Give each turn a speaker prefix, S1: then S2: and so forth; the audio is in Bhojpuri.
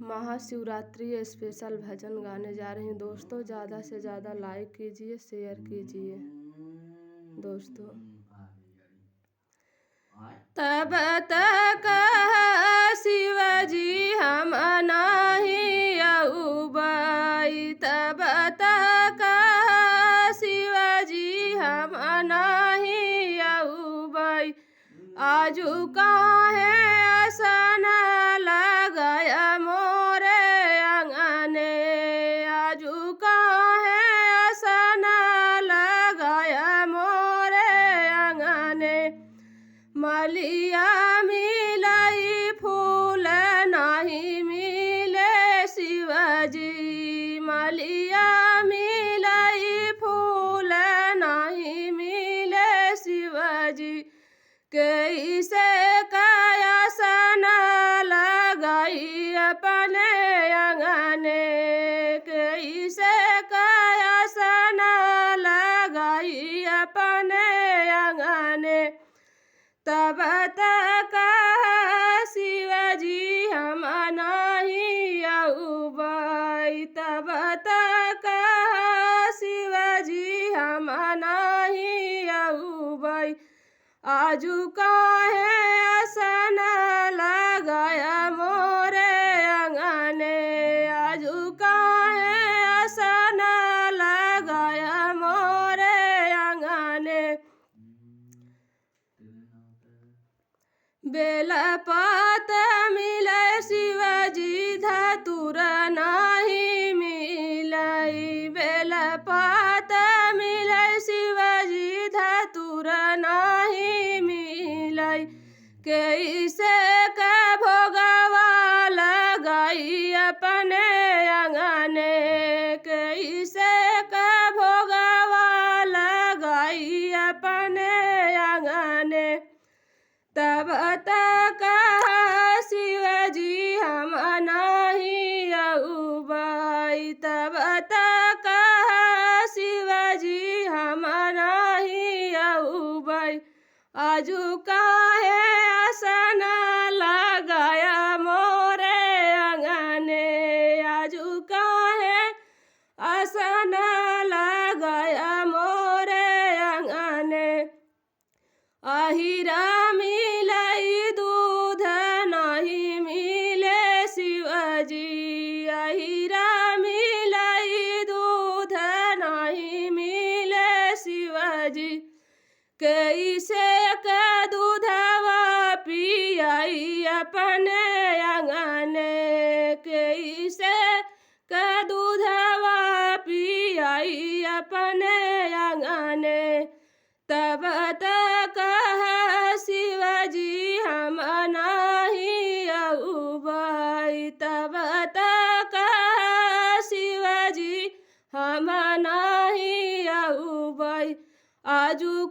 S1: महाशिवरात्रि स्पेशल भजन गाने जा रहे हैं दोस्तों। ज़्यादा से ज़्यादा लाइक कीजिए, शेयर कीजिए दोस्तों। तब तक शिवजी हम नहीं अउबाई, तब तक शिवजी हम नहीं अउबाई। आजू काहे आसन लगाया मोरे अंगने, आजू काहे आसन लगाया मोरे अंगने। मलिया मिलाई फूल नहीं मिले शिवजी, मलिया मिलाई फूल नहीं मिले शिवजी। कैसे कायासन लगाई अपने अंगने, कैसे कायासन लगाई अपने अंगने। तब तक शिवजी हम नहीं अउबाई, तब तक शिवजी हम नहीं अउबाई। आजू काहे आसन लगाया मोरे अंगने, आजू काहे आसन लगाया मोरे अंगने। बेलपात मिले शिवजी धतूर नहीं मिलाई, बेलपात मिले शिवजी धतूर नहीं मिलाई। कैसे का भोगवा लगाई अपने अंगने, कैसे का भोगवा लगाई अपने अंगने। तब तक शिवजी हम नहीं अउबाई, तब तक शिवजी हम नहीं अउबाई। आजू काहे आसन लगाया मोरे अंगने, आजू काहे आसन लगाया मोरे अंगने। अहिरा मिलाई दूध नहीं मिले शिवजी, अहिरा मिलाई दूध नहीं मिले शिवजी। कैसे का दूधवा पियाई अपने अंगने, कैसे का दूधवा पियाई अपने अंगने। तब तक शिवजी हम नहीं अउबाई, तब तक शिवजी हम नहीं अउबाई। आजू